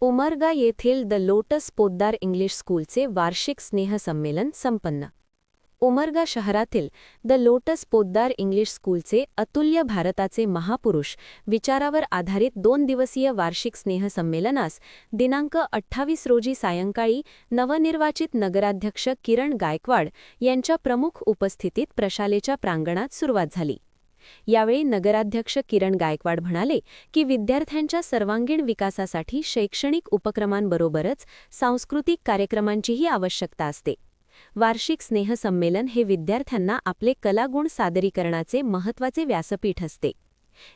उमरगा येथील the lotus Poddar English स्कूलचे वार्षिक स्नेहसंमेलन संपन्न. उमरगा शहरातील द लोटस पोद्दार इंग्लिश स्कूलचे अतुल्य भारताचे महापुरुष विचारावर आधारित 2 दिवसीय वार्षिक स्नेहसंमेलनास दिनांक 28 रोजी सायंकाळी नवनिर्वाचित नगराध्यक्ष किरण गायकवाड यांच्या प्रमुख उपस्थितीत प्रशालेच्या प्रांगणात सुरुवात झाली. यावेळी नगराध्यक्ष किरण गायकवाड म्हणाले की विद्यार्थ्यांच्या सर्वांगीण विकासासाठी शैक्षणिक उपक्रमांबरोबरच सांस्कृतिक कार्यक्रमांचीही आवश्यकता असते. वार्षिक स्नेहसंमेलन हे विद्यार्थ्यांना आपले कलागुण सादरीकरणाचे महत्त्वाचे व्यासपीठ असते.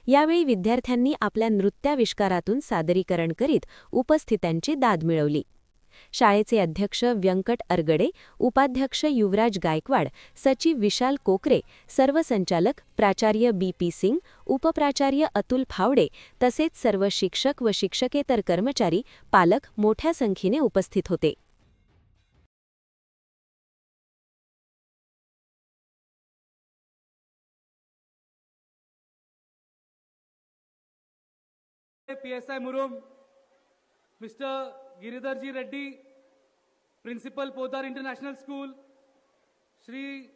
यावेळी विद्यार्थ्यांनी आपल्या नृत्याविष्कारातून सादरीकरण करीत उपस्थितांची दाद मिळवली. शाळेचे अध्यक्ष व्यंकट अरगडे, उपाध्यक्ष युवराज गायकवाड, सचिव विशाल कोकरे, सर्व संचालक प्राचार्य बी.पी. सिंग, उपप्राचार्य अतुल फावडे तसेच सर्व शिक्षक व शिक्षकेतर कर्मचारी, पालक मोठ्या संख्येने उपस्थित होते. PSI Murum, Mr. Giridharji Reddy, Principal Poddar International School, Shri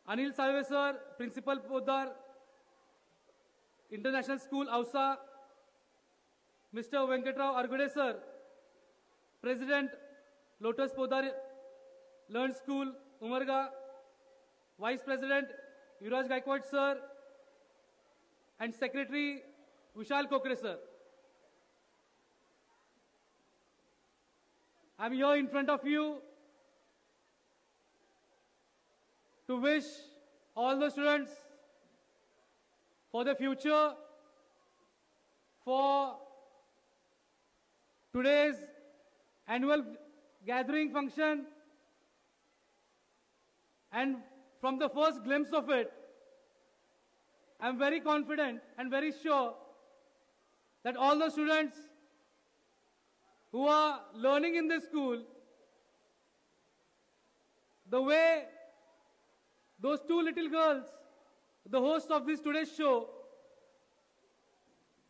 Anil Salve Sir, Principal Poddar International School, Ausa, Mr. Venkatrao Argade Sir, President Lotus Poddar Learned School, Umarga, Vice President Yuvraj Gaikwad Sir, and Secretary Vishal Kokre Sir. I'm here in front of you to wish all the students for the future, for today's annual gathering function, and from the first glimpse of it, I'm very confident and very sure that all the students who are learning in this school, the way those two little girls, the hosts of this today's show,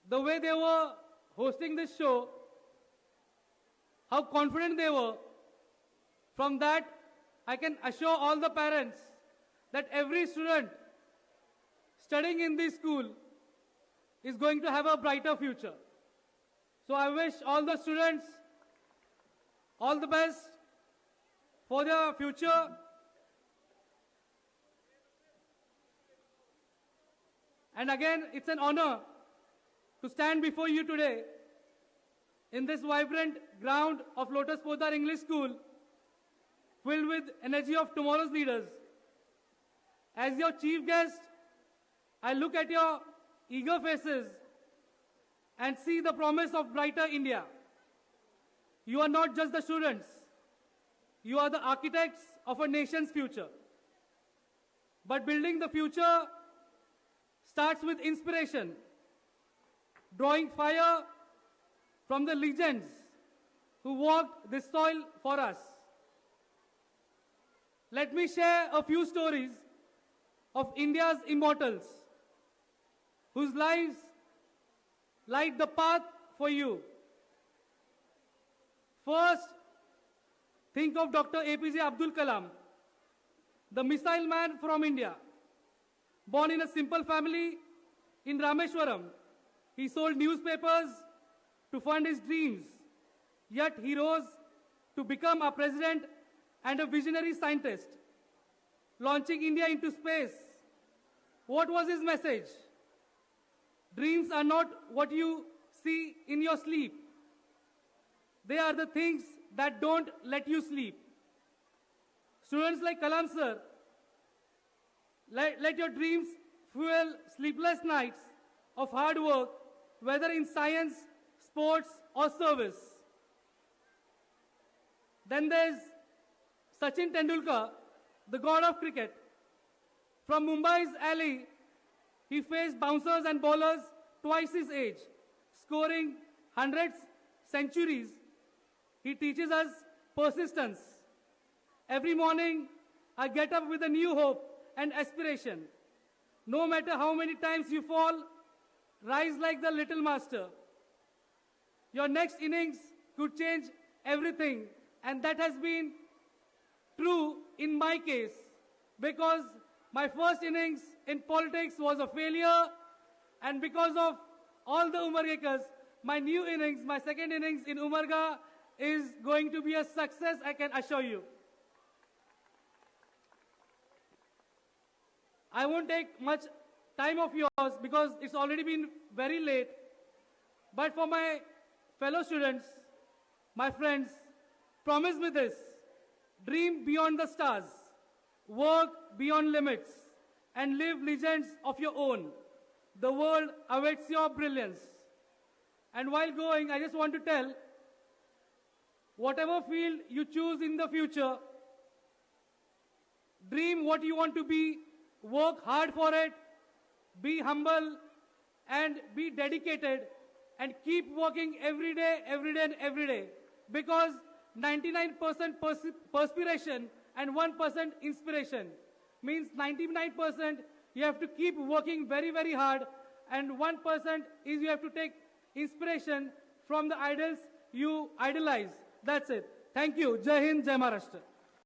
the way they were hosting this show, how confident they were, from that I can assure all the parents that every student studying in this school is going to have a brighter future. So I wish all the students all the best for their future. And again, it's an honor to stand before you today in this vibrant ground of Lotus Poddar English School, filled with energy of tomorrow's leaders. As your chief guest, I look at your eager faces and see the promise of brighter India. You are not just the students, you are the architects of a nation's future. But building the future starts with inspiration, drawing fire from the legends who walked this soil for us. Let me share a few stories of India's immortals, whose lives light the path for you. First, think of Dr. APJ Abdul Kalam, the missile man from India. Born in a simple family in Rameshwaram, he sold newspapers to fund his dreams. Yet he rose to become a president and a visionary scientist, launching India into space. What was his message? Dreams are not what you see in your sleep. They are the things that don't let you sleep. Students like Kalam sir, let your dreams fuel sleepless nights of hard work, whether in science, sports, or service. Then there's Sachin Tendulkar, the god of cricket. From Mumbai's alley, he faced bouncers and bowlers twice his age, scoring hundreds, centuries. He teaches us persistence. Every morning, I get up with a new hope and aspiration. No matter how many times you fall, rise like the little master. your next innings could change everything. And that has been true in my case, because my first innings in politics was a failure, and because of all the Umargekars, my new innings, my second innings in Umarga is going to be a success, I can assure you. I won't take much time of yours because it's already been very late. But for my fellow students, my friends, promise me this: dream beyond the stars, work beyond limits, and live legends of your own. The world awaits your brilliance. And while going, I just want to tell, whatever field you choose in the future, dream what you want to be, work hard for it, be humble, and be dedicated, and keep working every day, and every day. Because 99% perspiration and 1% inspiration means 99% you have to keep working very, very hard, and 1% is you have to take inspiration from the idols you idolize. That's it. Thank you. Jai Hind, Jai Maharashtra.